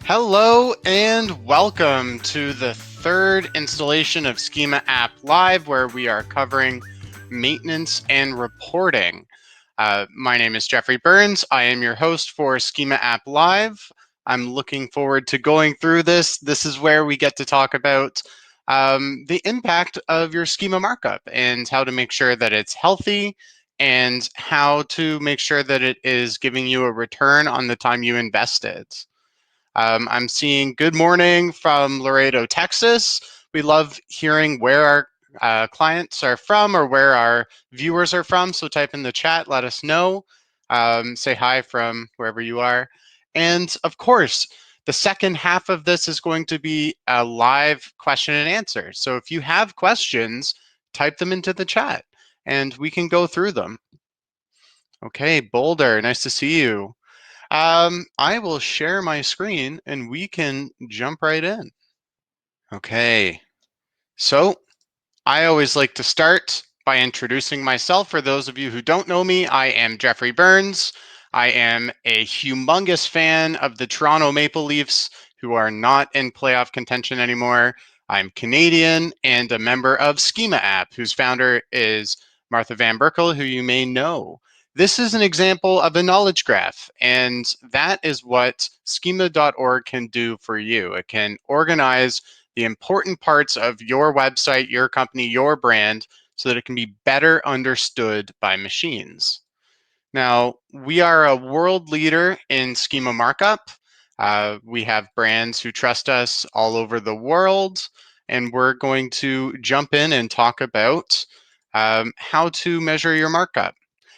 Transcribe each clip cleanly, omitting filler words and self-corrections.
Hello and welcome to the third installation of Schema App Live, where we are covering maintenance and reporting. My name is Jeffrey Burns. I am your host for Schema App Live. I'm looking forward to going through this. This is where we get to talk about the impact of your schema markup and how to make sure that it's healthy and how to make sure that it is giving you a return on the time you invested. I'm seeing good morning from Laredo, Texas. We love hearing where our clients are from or where our viewers are from. So type in the chat, let us know. Say hi from wherever you are. And of course, the second half of this is going to be a live question and answer. So if you have questions, type them into the chat and we can go through them. Okay, Boulder, nice to see you. I will share my screen and we can jump right in. Okay, so I always like to start by introducing myself. For those of you who don't know me, I am Jeffrey Burns. I am a humongous fan of the Toronto Maple Leafs, who are not in playoff contention anymore. I'm Canadian and a member of Schema App, whose founder is Martha Van Berkel, who you may know. This is an example of a knowledge graph, and that is what schema.org can do for you. It can organize the important parts of your website, your company, your brand, so that it can be better understood by machines. Now, we are a world leader in schema markup. We have brands who trust us all over the world, and we're going to jump in and talk about how to measure your markup.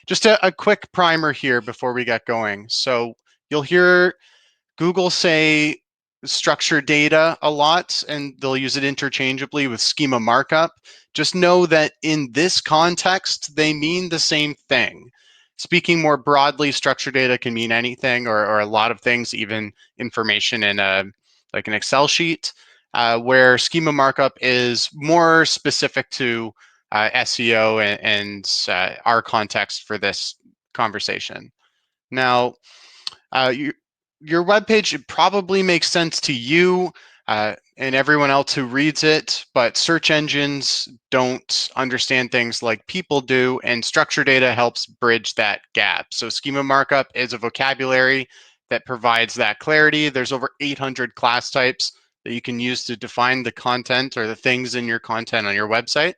Just a quick primer here before we get going. So you'll hear Google say structured data a lot, and they'll use it interchangeably with schema markup. Just know that in this context, they mean the same thing. Speaking more broadly, structured data can mean anything or a lot of things, even information in like an Excel sheet, where schema markup is more specific to SEO and our context for this conversation. Now, your web page probably makes sense to you and everyone else who reads it, but search engines don't understand things like people do, and structured data helps bridge that gap. So schema markup is a vocabulary that provides that clarity. There's over 800 class types that you can use to define the content or the things in your content on your website.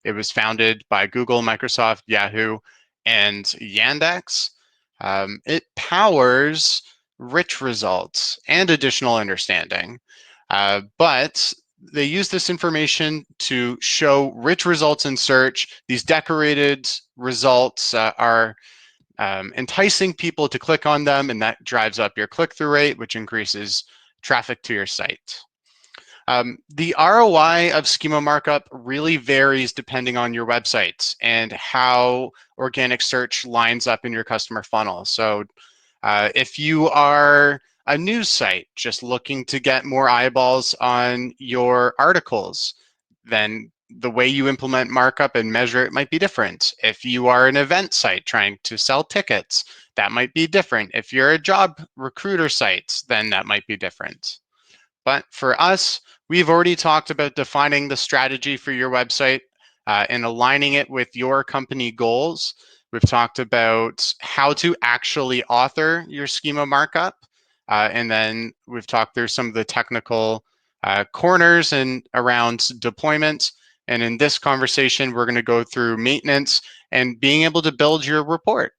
It was founded by Google, Microsoft, Yahoo, and Yandex. It powers rich results and additional understanding. But they use this information to show rich results in search. These decorated results are enticing people to click on them, and that drives up your click-through rate, which increases traffic to your site. The ROI of schema markup really varies depending on your website and how organic search lines up in your customer funnel. So if you are a news site just looking to get more eyeballs on your articles, then the way you implement markup and measure it might be different. If you are an event site trying to sell tickets, that might be different. If you're a job recruiter site, then that might be different. But for us, we've already talked about defining the strategy for your website and aligning it with your company goals. We've talked about how to actually author your schema markup. And then we've talked through some of the technical corners and around deployment. And in this conversation, we're going to go through maintenance and being able to build your report.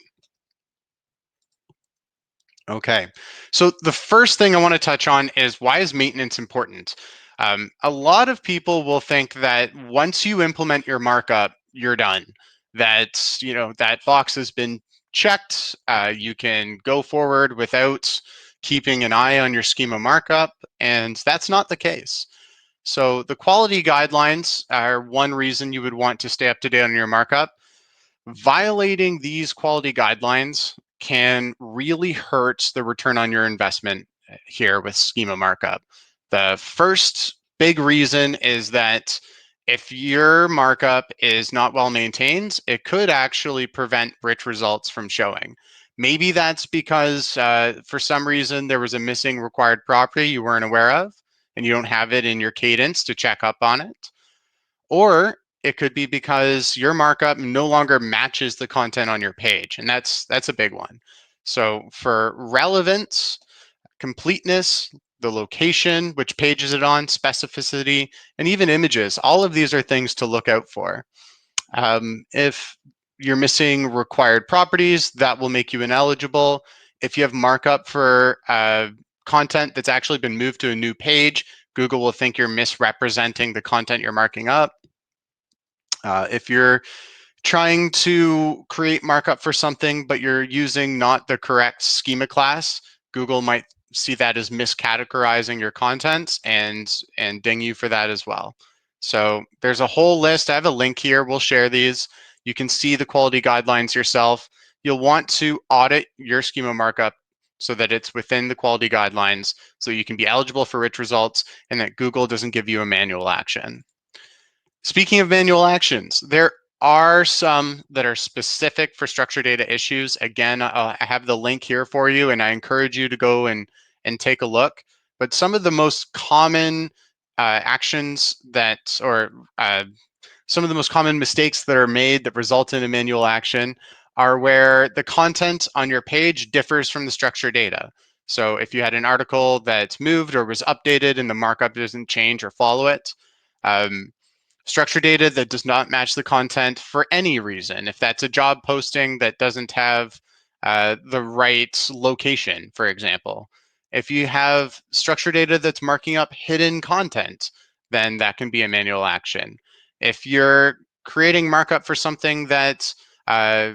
Okay, so the first thing I want to touch on is, why is maintenance important? A lot of people will think that once you implement your markup, you're done. That, you know, that box has been checked. You can go forward without keeping an eye on your schema markup, and that's not the case. So the quality guidelines are one reason you would want to stay up to date on your markup. Violating these quality guidelines can really hurt the return on your investment here with schema markup. The first big reason is that if your markup is not well maintained, it could actually prevent rich results from showing. Maybe that's because for some reason there was a missing required property you weren't aware of, and you don't have it in your cadence to check up on it. Or it could be because your markup no longer matches the content on your page, and that's a big one. So for relevance, completeness, the location, which page is it on, specificity, and even images, all of these are things to look out for. If you're missing required properties, that will make you ineligible. If you have markup for content that's actually been moved to a new page, Google will think you're misrepresenting the content you're marking up. If you're trying to create markup for something, but you're using not the correct schema class, Google might see that as miscategorizing your content and ding you for that as well. So there's a whole list. I have a link here. We'll share these. You can see the quality guidelines yourself. You'll want to audit your schema markup so that it's within the quality guidelines so you can be eligible for rich results and that Google doesn't give you a manual action. Speaking of manual actions, there are some that are specific for structured data issues. Again, I have the link here for you, and I encourage you to go and take a look. But some of the most common actions that, or some of the most common mistakes that are made that result in a manual action are where the content on your page differs from the structured data. So if you had an article that's moved or was updated and the markup doesn't change or follow it, um, structured data that does not match the content for any reason. If that's a job posting that doesn't have the right location, for example. If you have structured data that's marking up hidden content, then that can be a manual action. If you're creating markup for something that uh,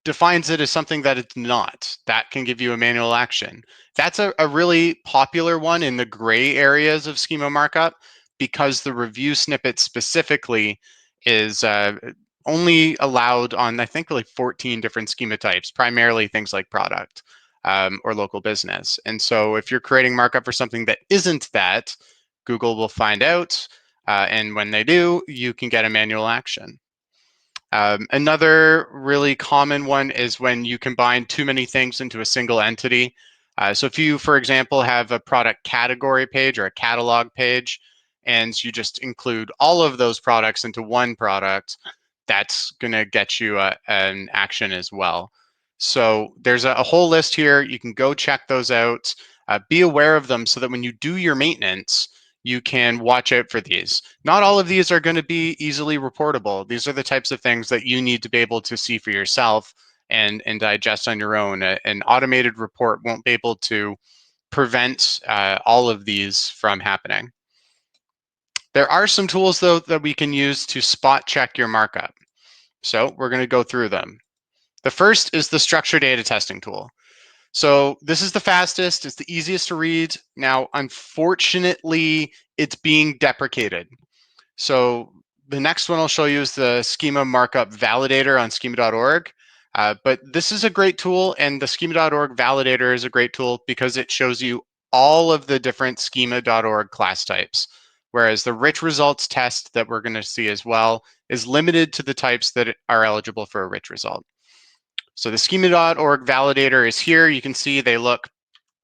defines it as something that it's not, that can give you a manual action. That's a really popular one in the gray areas of schema markup because the review snippet specifically is only allowed on, I think, like 14 different schema types, primarily things like product or local business. And so if you're creating markup for something that isn't that, Google will find out. And when they do, you can get a manual action. Another really common one is when you combine too many things into a single entity. So if you, for example, have a product category page or a catalog page, and you just include all of those products into one product, that's going to get you an action as well. So there's a whole list here. You can go check those out. Be aware of them so that when you do your maintenance, you can watch out for these. Not all of these are going to be easily reportable. These are the types of things that you need to be able to see for yourself and digest on your own. An automated report won't be able to prevent all of these from happening. There are some tools, though, that we can use to spot check your markup. So we're going to go through them. The first is the structured data testing tool. So this is the fastest, it's the easiest to read. Now, unfortunately, it's being deprecated. So the next one I'll show you is the Schema Markup Validator on schema.org. But this is a great tool, and the schema.org validator is a great tool because it shows you all of the different schema.org class types. Whereas the rich results test that we're going to see as well is limited to the types that are eligible for a rich result. So the schema.org validator is here. You can see they look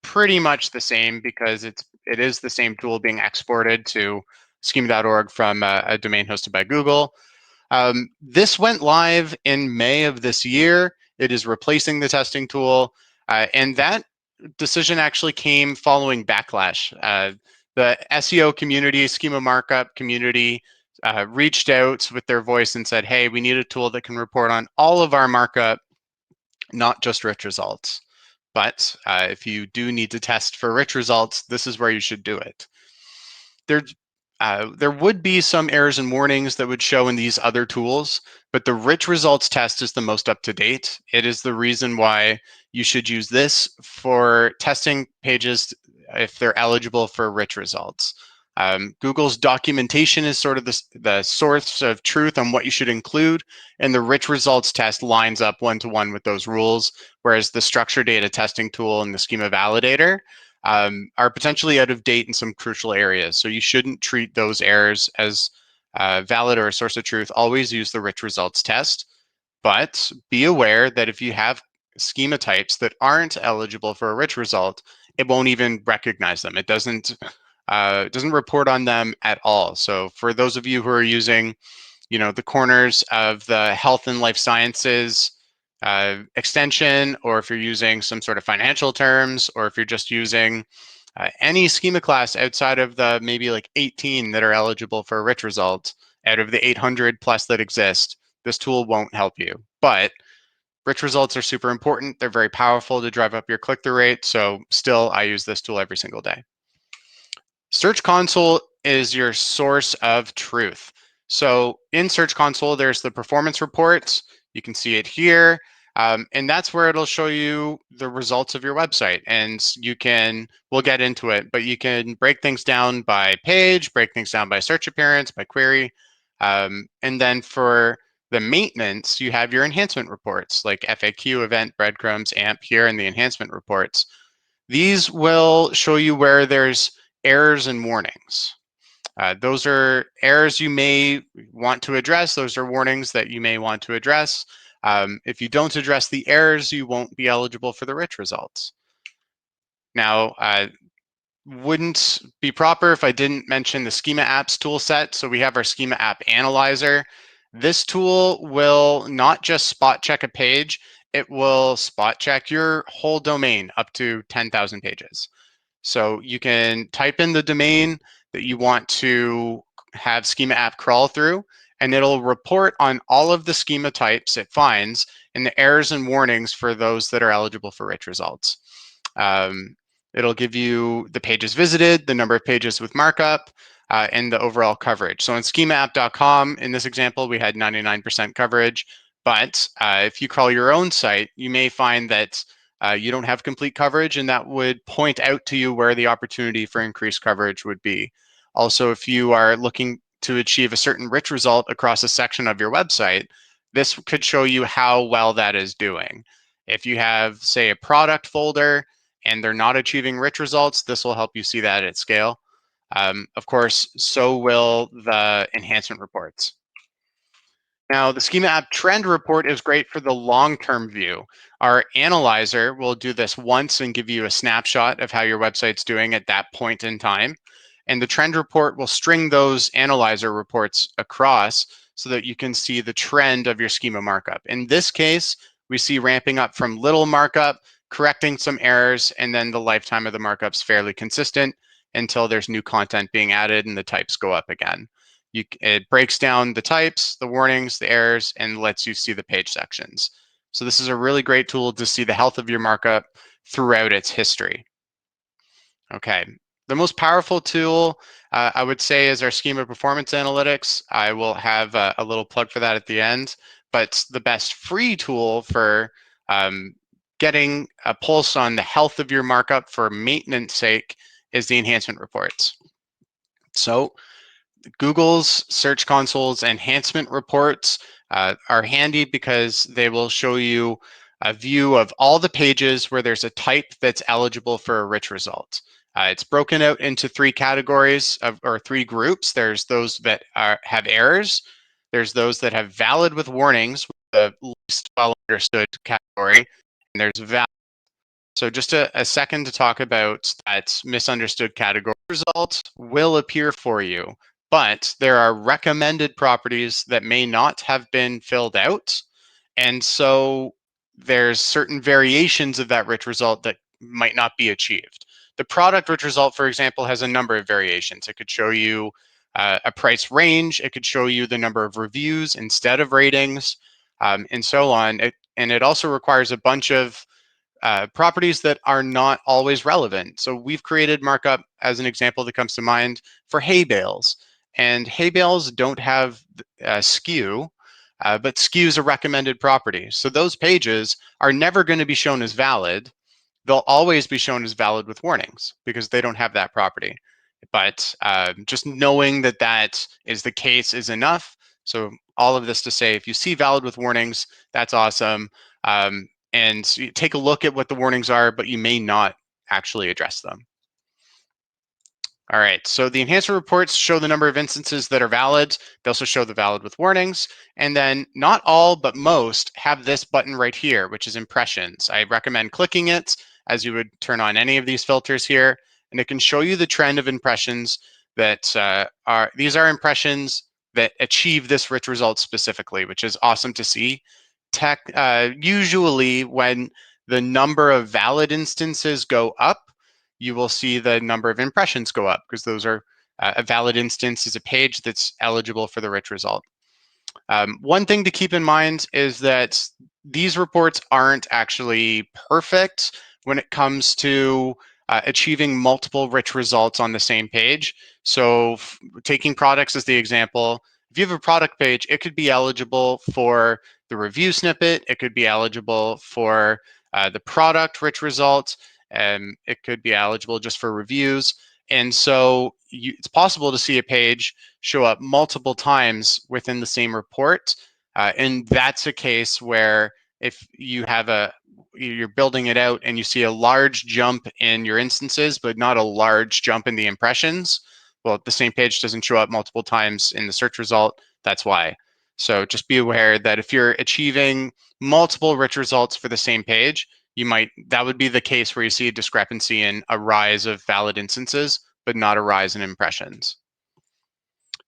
pretty much the same because it is the same tool being exported to schema.org from a domain hosted by Google. This went live in May of this year. It is replacing the testing tool, and that decision actually came following backlash. The SEO community, schema markup community, reached out with their voice and said, hey, we need a tool that can report on all of our markup, not just rich results. But if you do need to test for rich results, this is where you should do it. There would be some errors and warnings that would show in these other tools, but the rich results test is the most up to date. It is the reason why you should use this for testing pages if they're eligible for rich results. Google's documentation is sort of the source of truth on what you should include, and the rich results test lines up one-to-one with those rules, whereas the structured data testing tool and the schema validator are potentially out of date in some crucial areas. So you shouldn't treat those errors as valid or a source of truth. Always use the rich results test, but be aware that if you have schema types that aren't eligible for a rich result, it won't even recognize them. It doesn't report on them at all. So for those of you who are using, the corners of the health and life sciences extension, or if you're using some sort of financial terms, or if you're just using any schema class outside of the maybe like 18 that are eligible for a rich result out of the 800 plus that exist, this tool won't help you. But rich results are super important. They're very powerful to drive up your click-through rate. So still, I use this tool every single day. Search Console is your source of truth. So in Search Console, there's the performance reports. You can see it here. And that's where it'll show you the results of your website. And we'll get into it, but you can break things down by page, break things down by search appearance, by query. And then for the maintenance, you have your enhancement reports like FAQ, event, breadcrumbs, AMP here in the enhancement reports. These will show you where there's errors and warnings. Those are errors you may want to address. Those are warnings that you may want to address. If you don't address the errors, you won't be eligible for the rich results. Now, wouldn't be proper if I didn't mention the Schema Apps tool set. So we have our Schema App Analyzer. This tool will not just spot check a page, it will spot check your whole domain up to 10,000 pages. So you can type in the domain that you want to have Schema App crawl through, and it'll report on all of the schema types it finds and the errors and warnings for those that are eligible for rich results. It'll give you the pages visited, the number of pages with markup, and the overall coverage. So on schemaapp.com, in this example, we had 99% coverage. But if you crawl your own site, you may find that you don't have complete coverage, and that would point out to you where the opportunity for increased coverage would be. Also, if you are looking to achieve a certain rich result across a section of your website, this could show you how well that is doing. If you have, say, a product folder and they're not achieving rich results, this will help you see that at scale. Of course, so will the enhancement reports. Now, the Schema App Trend Report is great for the long-term view. Our analyzer will do this once and give you a snapshot of how your website's doing at that point in time. And the Trend Report will string those analyzer reports across so that you can see the trend of your schema markup. In this case, we see ramping up from little markup, correcting some errors, and then the lifetime of the markup's fairly consistent until there's new content being added and the types go up again. It breaks down the types, the warnings, the errors, and lets you see the page sections. So this is a really great tool to see the health of your markup throughout its history. Okay, the most powerful tool I would say is our Schema Performance Analytics. I will have a little plug for that at the end, but the best free tool for getting a pulse on the health of your markup for maintenance sake is the enhancement reports. So Google's Search Console's enhancement reports are handy because they will show you a view of all the pages where there's a type that's eligible for a rich result. It's broken out into three categories or three groups. There's those that have errors. There's those that have valid with warnings, the least well understood category, and there's valid. So just a second to talk about that misunderstood category. Results will appear for you, but there are recommended properties that may not have been filled out. And so there's certain variations of that rich result that might not be achieved. The product rich result, for example, has a number of variations. It could show you a price range. It could show you the number of reviews instead of ratings, and so on. And it also requires a bunch of properties that are not always relevant. So we've created markup as an example that comes to mind for hay bales. And hay bales don't have skew, but skew is a recommended property. So those pages are never going to be shown as valid. They'll always be shown as valid with warnings because they don't have that property. But just knowing that that is the case is enough. So all of this to say, if you see valid with warnings, that's awesome. And you take a look at what the warnings are, but you may not actually address them. All right, so the enhancement reports show the number of instances that are valid. They also show the valid with warnings. And then not all, but most have this button right here, which is impressions. I recommend clicking it as you would turn on any of these filters here. And it can show you the trend of impressions that these are impressions that achieve this rich result specifically, which is awesome to see. Usually when the number of valid instances go up, you will see the number of impressions go up because those are a valid instance is a page that's eligible for the rich result. One thing to keep in mind is that these reports aren't actually perfect when it comes to achieving multiple rich results on the same page. So taking products as the example, if you have a product page, it could be eligible for the review snippet. It could be eligible for the product rich results. It could be eligible just for reviews. And so it's possible to see a page show up multiple times within the same report. And that's a case where if you're building it out and you see a large jump in your instances, but not a large jump in the impressions, well, the same page doesn't show up multiple times in the search result. That's why. So just be aware that if you're achieving multiple rich results for the same page, that would be the case where you see a discrepancy in a rise of valid instances, but not a rise in impressions.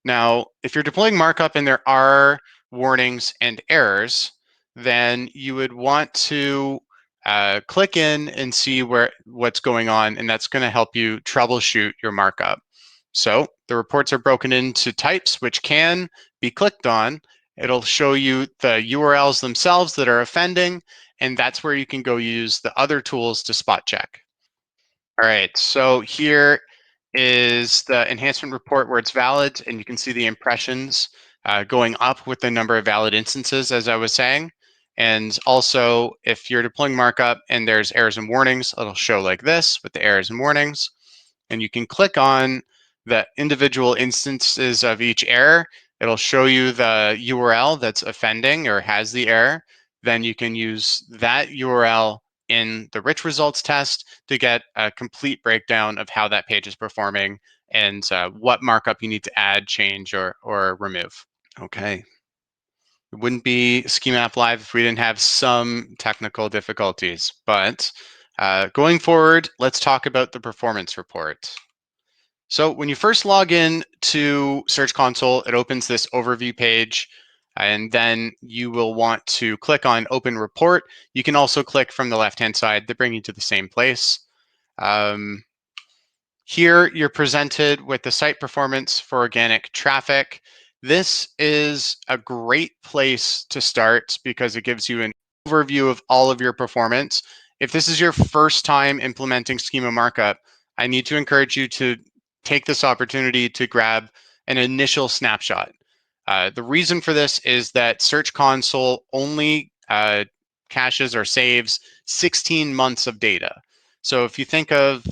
Now, if you're deploying markup and there are warnings and errors, then you would want to click in and see what's going on, and that's going to help you troubleshoot your markup. So the reports are broken into types, which can be clicked on. It'll show you the URLs themselves that are offending, and that's where you can go use the other tools to spot check. All right, so here is the enhancement report where it's valid, and you can see the impressions going up with the number of valid instances, as I was saying. And also, if you're deploying markup and there's errors and warnings, it'll show like this with the errors and warnings. And you can click on the individual instances of each error. It'll show you the URL that's offending or has the error. Then you can use that URL in the rich results test to get a complete breakdown of how that page is performing and what markup you need to add, change, or remove. Okay. It wouldn't be Schema App Live if we didn't have some technical difficulties. But going forward, let's talk about the performance report. So when you first log in to Search Console, it opens this overview page, and then you will want to click on Open Report. You can also click from the left-hand side to bring you to the same place. Um, Here, you're presented with the site performance for organic traffic. This is a great place to start because it gives you an overview of all of your performance. If this is your first time implementing Schema Markup, I need to encourage you to take this opportunity to grab an initial snapshot. The reason for this is that Search Console only caches or saves 16 months of data. So if you think of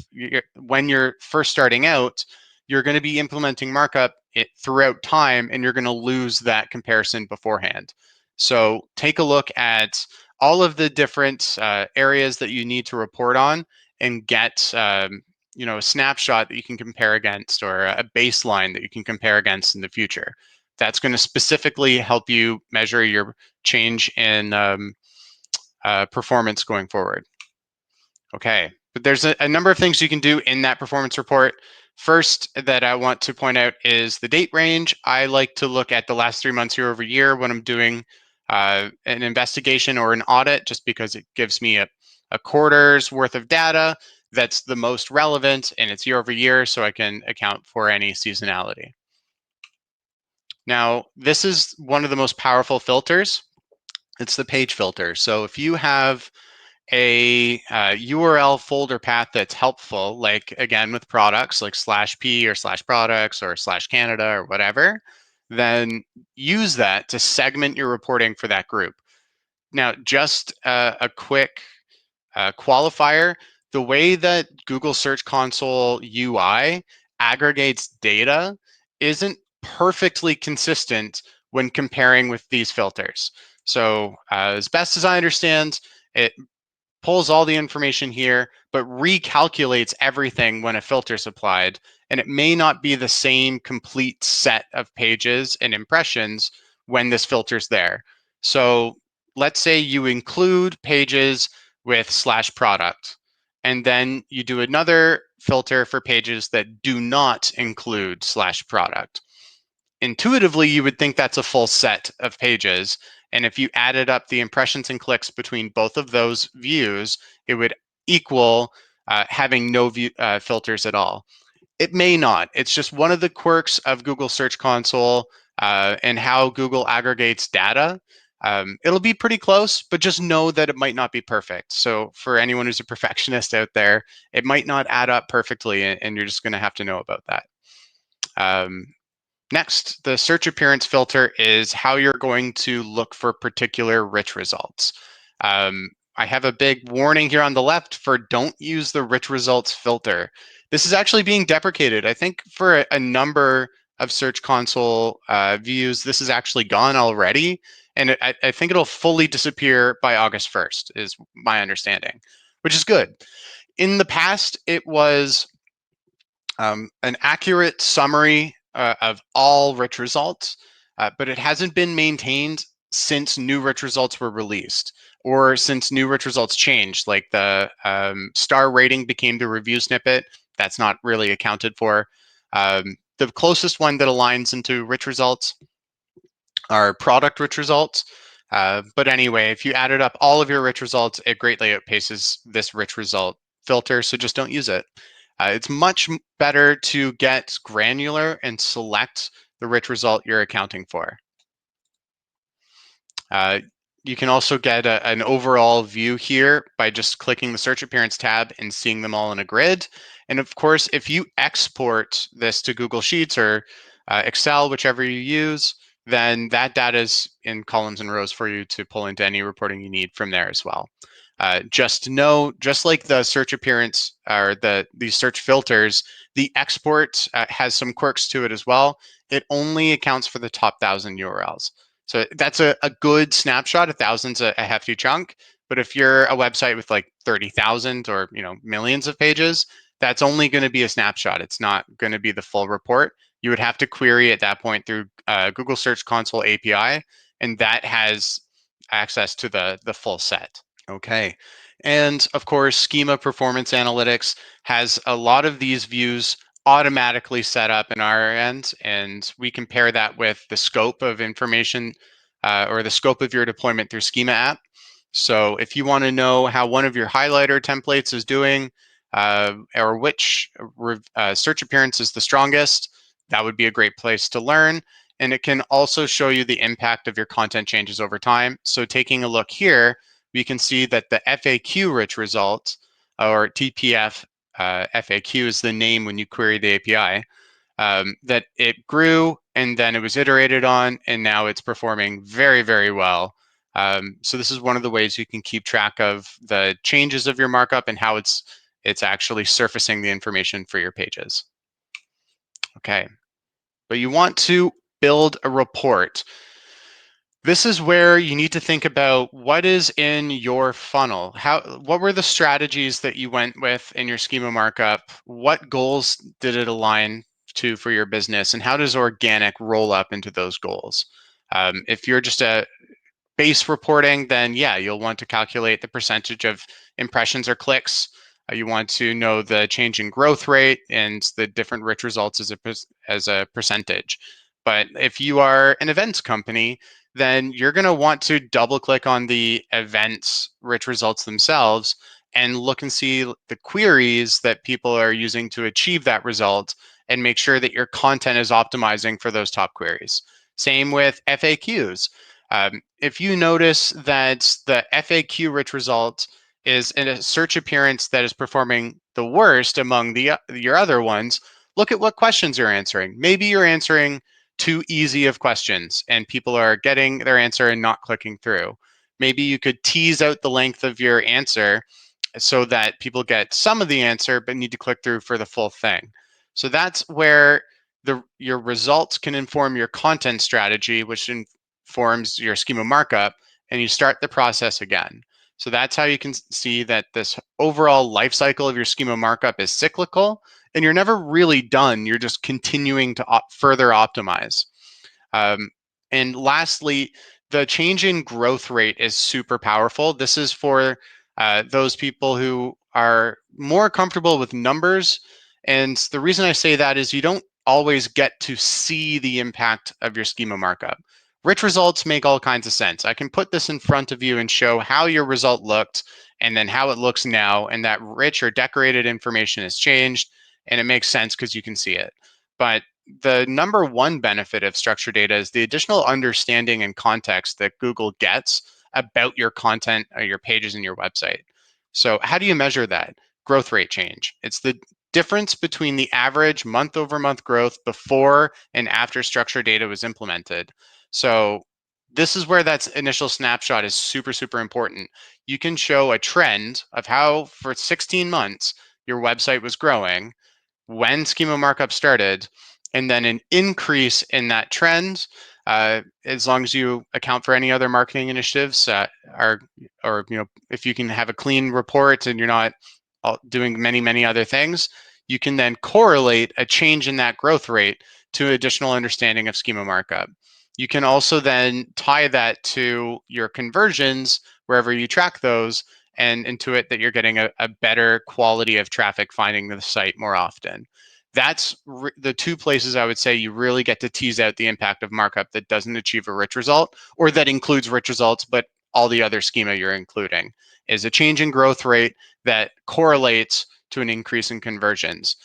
when you're first starting out, you're going to be implementing markup throughout time, and you're going to lose that comparison beforehand. So take a look at all of the different areas that you need to report on and get a snapshot that you can compare against or a baseline that you can compare against in the future. That's going to specifically help you measure your change in performance going forward. Okay, but there's a number of things you can do in that performance report. First that I want to point out is the date range. I like to look at the last 3 months year over year when I'm doing an investigation or an audit, just because it gives me a quarter's worth of data that's the most relevant, and it's year over year, so I can account for any seasonality. Now, this is one of the most powerful filters. It's the page filter. So if you have a URL folder path that's helpful, like again with products like /p or /products or /Canada or whatever, then use that to segment your reporting for that group. Now, just a quick qualifier, the way that Google Search Console UI aggregates data isn't perfectly consistent when comparing with these filters. So as best as I understand, it pulls all the information here, but recalculates everything when a filter's applied. And it may not be the same complete set of pages and impressions when this filter's there. So let's say you include pages with /product, and then you do another filter for pages that do not include /product. Intuitively, you would think that's a full set of pages. And if you added up the impressions and clicks between both of those views, it would equal having no filters at all. It may not. It's just one of the quirks of Google Search Console and how Google aggregates data. It'll be pretty close, but just know that it might not be perfect. So for anyone who's a perfectionist out there, it might not add up perfectly, and you're just going to have to know about that. Next, the search appearance filter is how you're going to look for particular rich results. I have a big warning here on the left for don't use the rich results filter. This is actually being deprecated. I think for a number of Search Console views, this is actually gone already. And I think it'll fully disappear by August 1st, is my understanding, which is good. In the past, it was an accurate summary of all rich results, but it hasn't been maintained since new rich results were released or since new rich results changed, like the star rating became the review snippet. That's not really accounted for. The closest one that aligns into rich results are product rich results. But anyway, if you added up all of your rich results, it greatly outpaces this rich result filter, so just don't use it. It's much better to get granular and select the rich result you're accounting for. You can also get an overall view here by just clicking the search appearance tab and seeing them all in a grid. And of course, if you export this to Google Sheets or Excel, whichever you use, then that data is in columns and rows for you to pull into any reporting you need from there as well. Just know, just like the search appearance or these search filters, the export has some quirks to it as well. It only accounts for the top 1,000 URLs. So that's a good snapshot. 1,000's a hefty chunk. But if you're a website with like 30,000 or millions of pages, that's only going to be a snapshot. It's not going to be the full report. You would have to query at that point through Google Search Console API, and that has access to the full set. Okay. And of course, Schema Performance Analytics has a lot of these views automatically set up in our end, and we compare that with the scope of information or the scope of your deployment through Schema App. So if you want to know how one of your highlighter templates is doing or which search appearance is the strongest, that would be a great place to learn. And it can also show you the impact of your content changes over time. So taking a look here, we can see that the FAQ rich results, or TPF FAQ is the name when you query the API, that it grew and then it was iterated on, and now it's performing very, very well. So this is one of the ways you can keep track of the changes of your markup and how it's actually surfacing the information for your pages. Okay, but you want to build a report. This is where you need to think about what is in your funnel. What were the strategies that you went with in your schema markup? What goals did it align to for your business? And how does organic roll up into those goals? If you're just a base reporting, then yeah, you'll want to calculate the percentage of impressions or clicks. You want to know the change in growth rate and the different rich results as a percentage. But if you are an events company, then you're going to want to double click on the events rich results themselves and look and see the queries that people are using to achieve that result and make sure that your content is optimizing for those top queries. Same with FAQs. If you notice that the FAQ rich result is in a search appearance that is performing the worst among your other ones, look at what questions you're answering. Maybe you're answering too easy of questions and people are getting their answer and not clicking through. Maybe you could tease out the length of your answer so that people get some of the answer but need to click through for the full thing. So that's where your results can inform your content strategy, which informs your schema markup, and you start the process again. So that's how you can see that this overall life cycle of your schema markup is cyclical, and you're never really done. You're just continuing to further optimize. Um, and lastly, the change in growth rate is super powerful. This is for those people who are more comfortable with numbers. And the reason I say that is you don't always get to see the impact of your schema markup. Rich results make all kinds of sense. I can put this in front of you and show how your result looked and then how it looks now, and that rich or decorated information has changed, and it makes sense because you can see it. But the number one benefit of structured data is the additional understanding and context that Google gets about your content or your pages and your website. So how do you measure that? Growth rate change. It's the difference between the average month over month growth before and after structured data was implemented. So this is where that initial snapshot is super, super important. You can show a trend of how for 16 months your website was growing when schema markup started, and then an increase in that trend, as long as you account for any other marketing initiatives are, or if you can have a clean report and you're not doing many other things, you can then correlate a change in that growth rate to additional understanding of schema markup. You can also then tie that to your conversions wherever you track those, and intuit that you're getting a better quality of traffic finding the site more often. That's the two places I would say you really get to tease out the impact of markup that doesn't achieve a rich result, or that includes rich results, but all the other schema you're including is a change in growth rate that correlates to an increase in conversions.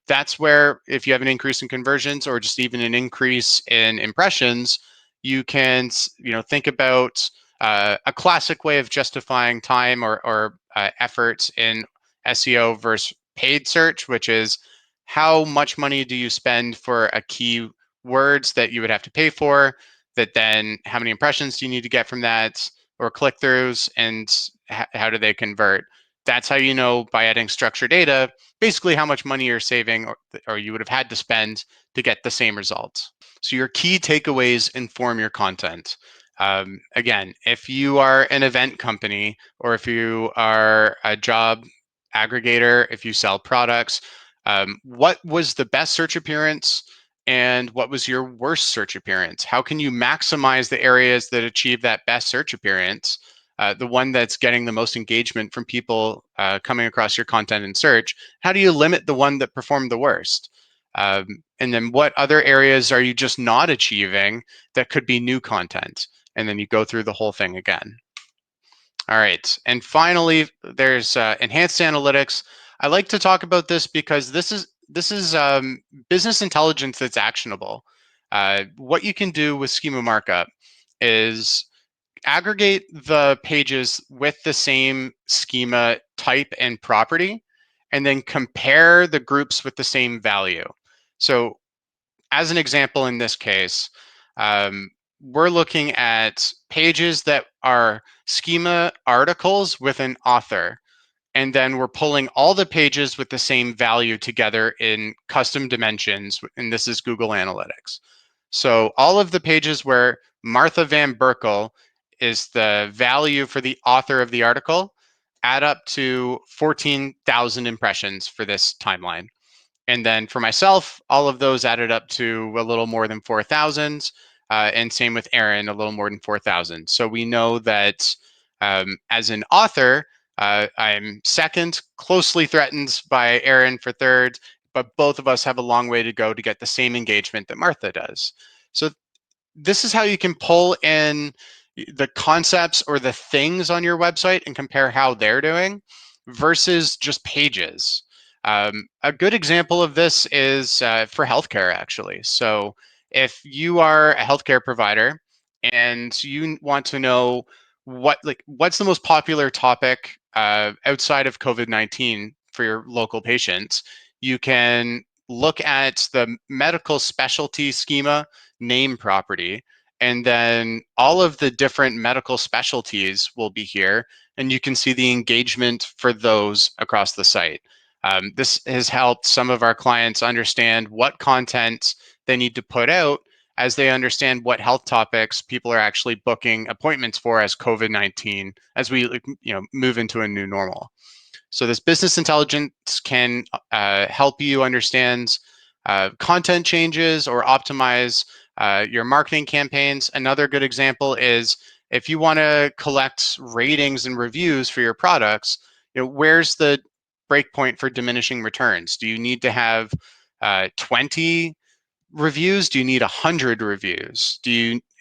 That's where if you have an increase in conversions or just even an increase in impressions, you can think about a classic way of justifying time or efforts in SEO versus paid search, which is how much money do you spend for a key words that you would have to pay for, that then how many impressions do you need to get from that, or click-throughs, and how do they convert. That's how you know by adding structured data, basically how much money you're saving or you would have had to spend to get the same results. So your key takeaways inform your content. Again, if you are an event company or if you are a job aggregator, if you sell products, what was the best search appearance and what was your worst search appearance? How can you maximize the areas that achieve that best search appearance, the one that's getting the most engagement from people coming across your content in search? How do you limit the one that performed the worst? And then what other areas are you just not achieving that could be new content? And then you go through the whole thing again. All right. And finally, there's enhanced analytics. I like to talk about this because this is business intelligence that's actionable. What you can do with schema markup is aggregate the pages with the same schema type and property, and then compare the groups with the same value. So as an example in this case, we're looking at pages that are schema articles with an author, and then we're pulling all the pages with the same value together in custom dimensions, and this is Google Analytics. So all of the pages where Martha Van Berkel is the value for the author of the article add up to 14,000 impressions for this timeline. And then for myself, all of those added up to a little more than 4,000. And same with Aaron, a little more than 4,000. So we know that as an author, I'm second, closely threatened by Aaron for third, but both of us have a long way to go to get the same engagement that Martha does. So this is how you can pull in the concepts or the things on your website and compare how they're doing versus just pages. A good example of this is for healthcare, actually. So if you are a healthcare provider and you want to know what's the most popular topic outside of COVID-19 for your local patients, you can look at the medical specialty schema name property, and then all of the different medical specialties will be here, and you can see the engagement for those across the site. This has helped some of our clients understand what content they need to put out as they understand what health topics people are actually booking appointments for as COVID-19, as we move into a new normal. So this business intelligence can help you understand content changes or optimize your marketing campaigns. Another good example is if you want to collect ratings and reviews for your products, where's the breakpoint for diminishing returns? Do you need to have 20 reviews? Do you need 100 reviews?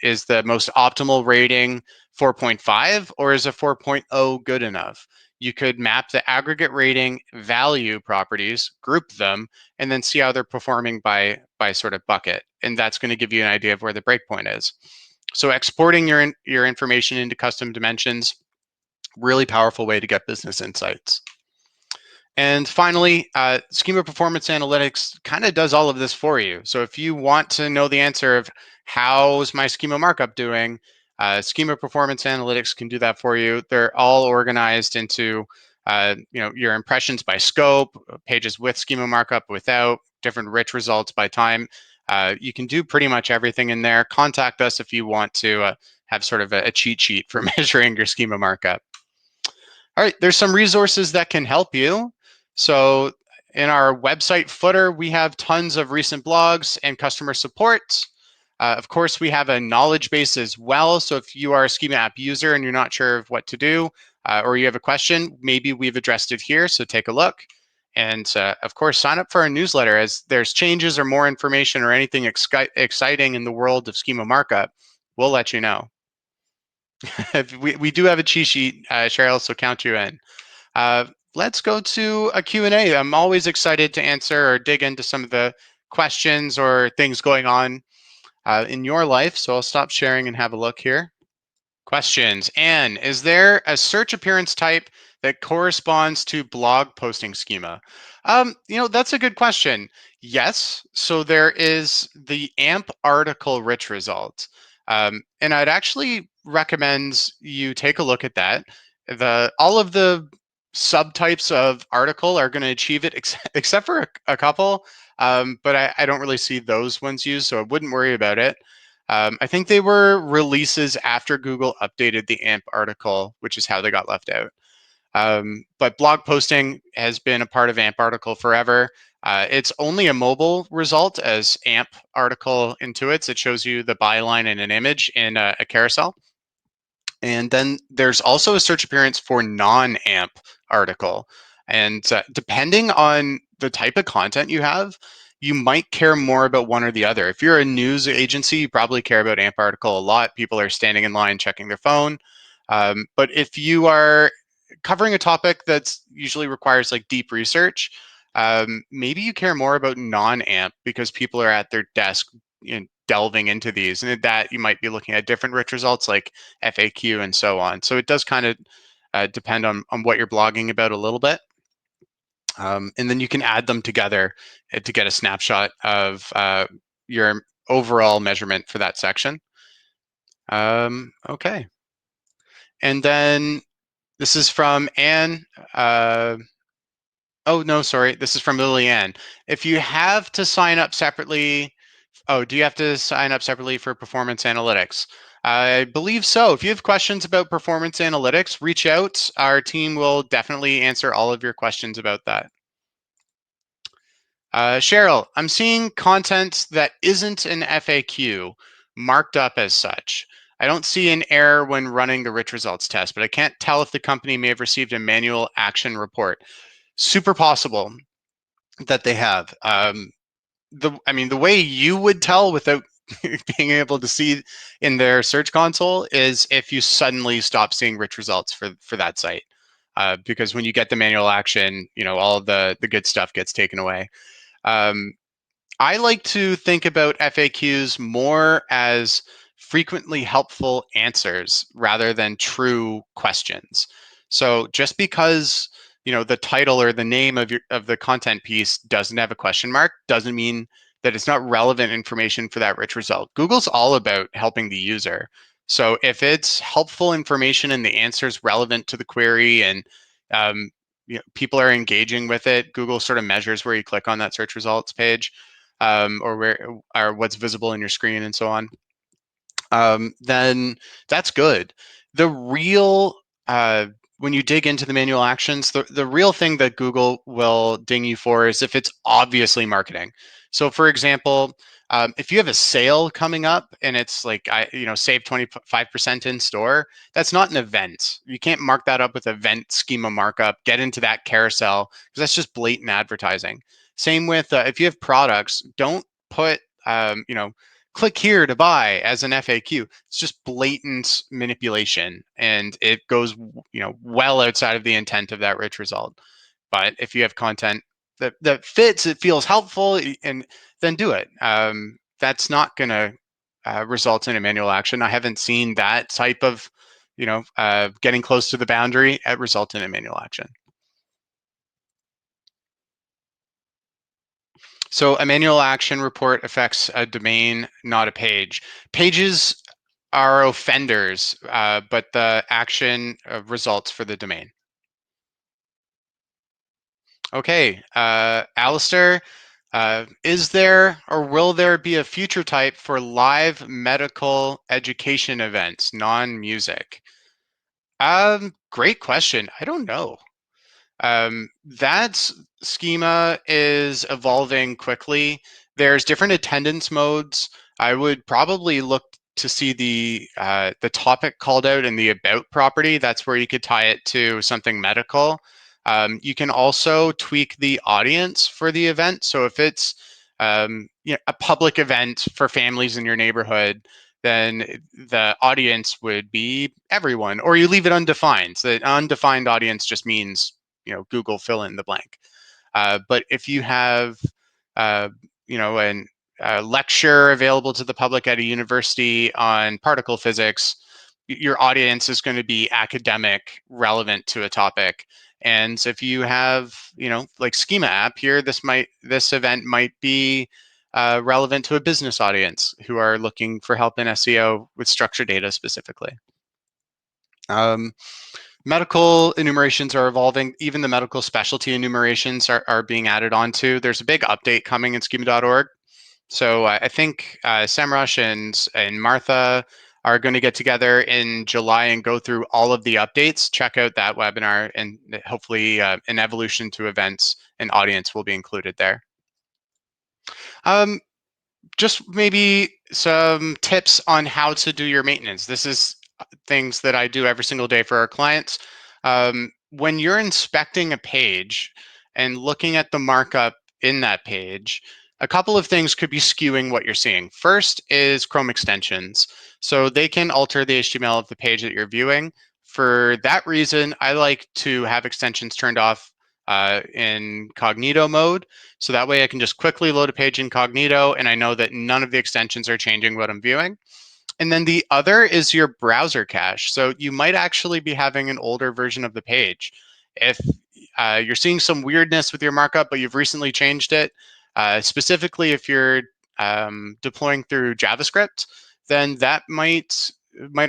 Is the most optimal rating 4.5 or is a 4.0 good enough? You could map the aggregate rating value properties, group them, and then see how they're performing by sort of bucket. And that's going to give you an idea of where the breakpoint is. So exporting your information into custom dimensions, really powerful way to get business insights. And finally, Schema Performance Analytics kind of does all of this for you. So if you want to know the answer of how's my schema markup doing, Schema Performance Analytics can do that for you. They're all organized into your impressions by scope, pages with schema markup, without, different rich results by time. You can do pretty much everything in there. Contact us if you want to have sort of a cheat sheet for measuring your schema markup. All right, there's some resources that can help you. So in our website footer, we have tons of recent blogs and customer support. Of course, we have a knowledge base as well. So if you are a Schema App user and you're not sure of what to do, or you have a question, maybe we've addressed it here, so take a look. And of course, sign up for our newsletter as there's changes or more information or anything exciting in the world of schema markup, we'll let you know. we do have a cheat sheet, Cheryl, so count you in. Let's go to a Q&A. I'm always excited to answer or dig into some of the questions or things going on in your life. So I'll stop sharing and have a look here. Questions. Anne, is there a search appearance type that corresponds to blog posting schema? That's a good question. Yes. So there is the AMP article rich result. And I'd actually recommend you take a look at that. All of the subtypes of article are going to achieve it, except for a couple. But I don't really see those ones used, so I wouldn't worry about it. I think they were releases after Google updated the AMP article, which is how they got left out. But blog posting has been a part of AMP article forever. It's only a mobile result as AMP article intuits. It shows you the byline and an image in a carousel. And then there's also a search appearance for non-AMP article. And depending on the type of content you have, you might care more about one or the other. If you're a news agency, you probably care about AMP article a lot. People are standing in line checking their phone. But if you are covering a topic that's usually requires like deep research, maybe you care more about non-AMP because people are at their desk delving into these, and that you might be looking at different rich results like FAQ and so on. So it does kind of depend on what you're blogging about a little bit. And then you can add them together to get a snapshot of your overall measurement for that section. Okay. And then this is from Anne. Oh, no, sorry. This is from Lillian. If you have to sign up separately, do you have to sign up separately for performance analytics? I believe so. If you have questions about performance analytics, reach out. Our team will definitely answer all of your questions about that. Cheryl, I'm seeing content that isn't an FAQ marked up as such. I don't see an error when running the rich results test, but I can't tell if the company may have received a manual action report. Super possible that they have. The way you would tell without being able to see in their search console is if you suddenly stop seeing rich results for that site. Because when you get the manual action, all the good stuff gets taken away. I like to think about FAQs more as frequently helpful answers rather than true questions. So just because the title or the name of the content piece doesn't have a question mark doesn't mean that it's not relevant information for that rich result. Google's all about helping the user. So if it's helpful information and the answer is relevant to the query and people are engaging with it, Google sort of measures where you click on that search results page. or what's visible in your screen and so on, then that's good. The real when you dig into the manual actions, the real thing that Google will ding you for is if it's obviously marketing. So, for example, if you have a sale coming up and it's like save 25% in store, that's not an event. You can't mark that up with event schema markup. Get into that carousel because that's just blatant advertising. Same with if you have products, don't put click here to buy as an FAQ. It's just blatant manipulation, and it goes well outside of the intent of that rich result. But if you have content that fits, it feels helpful, and then do it. That's not going to result in a manual action. I haven't seen that type of getting close to the boundary result in a manual action. So a manual action report affects a domain, not a page. Pages are offenders, but the action results for the domain. Okay, Alistair, is there or will there be a future type for live medical education events, non-music? Great question. I don't know. That schema is evolving quickly. There's different attendance modes. I would probably look to see the topic called out in the about property. That's where you could tie it to something medical. You can also tweak the audience for the event. So if it's a public event for families in your neighborhood, then the audience would be everyone, or you leave it undefined. So the undefined audience just means Google fill in the blank. But if you have uh, an a lecture available to the public at a university on particle physics, your audience is going to be academic, relevant to a topic. And if you have like Schema App here, this event might be relevant to a business audience who are looking for help in SEO with structured data specifically. Um, Medical enumerations are evolving. Even the medical specialty enumerations are being added onto. There's a big update coming in schema.org. So I think Samrush and Martha are going to get together in July and go through all of the updates. Check out that webinar, and hopefully an evolution to events and audience will be included there. Um, just maybe some tips on how to do your maintenance. This is things that I do every single day for our clients. When you're inspecting a page and looking at the markup in that page, a couple of things could be skewing what you're seeing. First is Chrome extensions. So they can alter the HTML of the page that you're viewing. For that reason, I like to have extensions turned off in incognito mode. So that way I can just quickly load a page incognito and I know that none of the extensions are changing what I'm viewing. And then the other is your browser cache. So you might actually be having an older version of the page. If you're seeing some weirdness with your markup, but you've recently changed it, specifically if you're deploying through JavaScript, then that might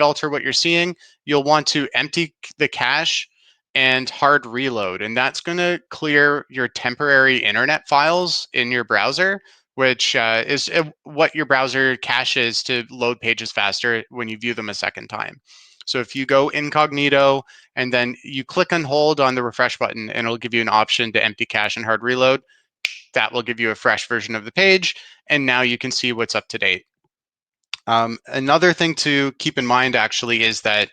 alter what you're seeing. You'll want to empty the cache and hard reload, and that's going to clear your temporary internet files in your browser, which is what your browser caches to load pages faster when you view them a second time. So if you go incognito and then you click and hold on the refresh button, and it'll give you an option to empty cache and hard reload, that will give you a fresh version of the page, and now you can see what's up to date. Another thing to keep in mind actually is that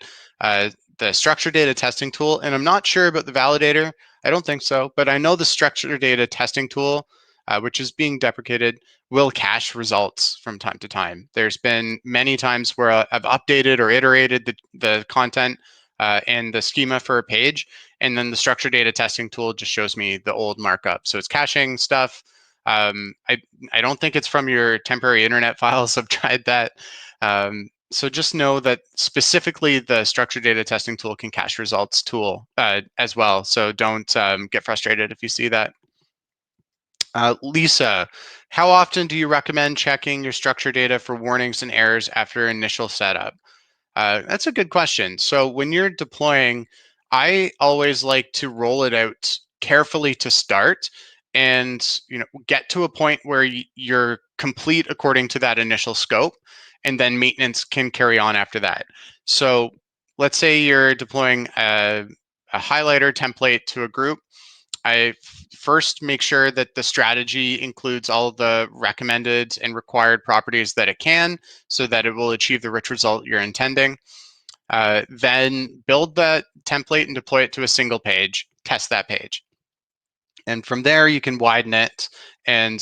the structured data testing tool, and I'm not sure about the validator, I don't think so, but I know the structured data testing tool, which is being deprecated, will cache results from time to time. There's been many times where I've updated or iterated the content and the schema for a page, and then the structured data testing tool just shows me the old markup. So it's caching stuff. I don't think it's from your temporary internet files. I've tried that. So just know that specifically the structured data testing tool can cache results tool as well. So don't get frustrated if you see that. Lisa, how often do you recommend checking your structured data for warnings and errors after initial setup? That's a good question. So when you're deploying, I always like to roll it out carefully to start and get to a point where you're complete according to that initial scope, and then maintenance can carry on after that. So let's say you're deploying a highlighter template to a group. I first make sure that the strategy includes all of the recommended and required properties that it can, so that it will achieve the rich result you're intending. Then build that template and deploy it to a single page, test that page. And from there, you can widen it, and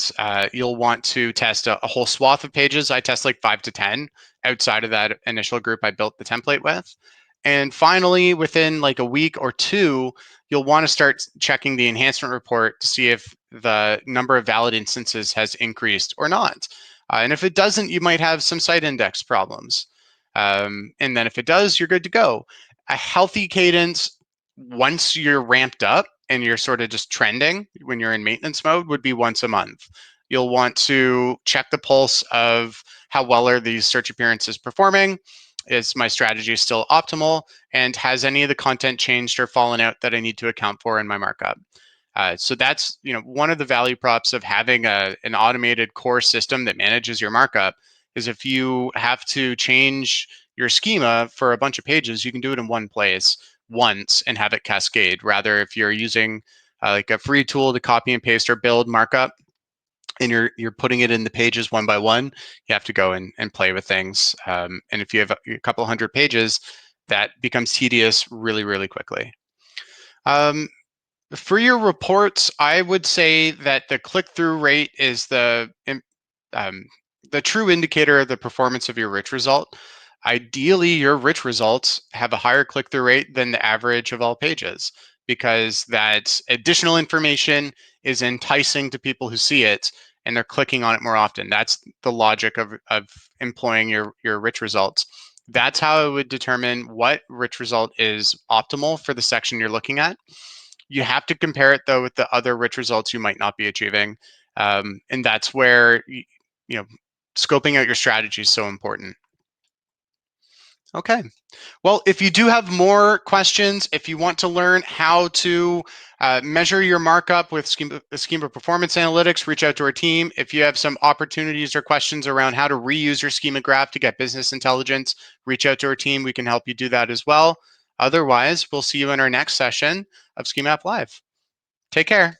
you'll want to test a whole swath of pages. I test like 5 to 10 outside of that initial group I built the template with. And finally, within like a week or two, you'll want to start checking the enhancement report to see if the number of valid instances has increased or not. And if it doesn't, you might have some site index problems. And then if it does, you're good to go. A healthy cadence, once you're ramped up and you're sort of just trending when you're in maintenance mode, would be once a month. You'll want to check the pulse of how well are these search appearances performing. Is my strategy still optimal? And has any of the content changed or fallen out that I need to account for in my markup? So that's one of the value props of having an automated core system that manages your markup is if you have to change your schema for a bunch of pages, you can do it in one place once and have it cascade. Rather, if you're using like a free tool to copy and paste or build markup, and you're putting it in the pages one by one, you have to go and play with things. And if you have a couple hundred pages, that becomes tedious really, really quickly. Um, for your reports, I would say that the click-through rate is um, the true indicator of the performance of your rich result. Ideally, your rich results have a higher click-through rate than the average of all pages, because that additional information is enticing to people who see it and they're clicking on it more often. That's the logic of employing your rich results. That's how I would determine what rich result is optimal for the section you're looking at. You have to compare it though with the other rich results you might not be achieving, and that's where you know scoping out your strategy is so important. Okay. Well, if you do have more questions, if you want to learn how to measure your markup with schema performance analytics, reach out to our team. If you have some opportunities or questions around how to reuse your schema graph to get business intelligence, reach out to our team. We can help you do that as well. Otherwise, we'll see you in our next session of Schema App Live. Take care.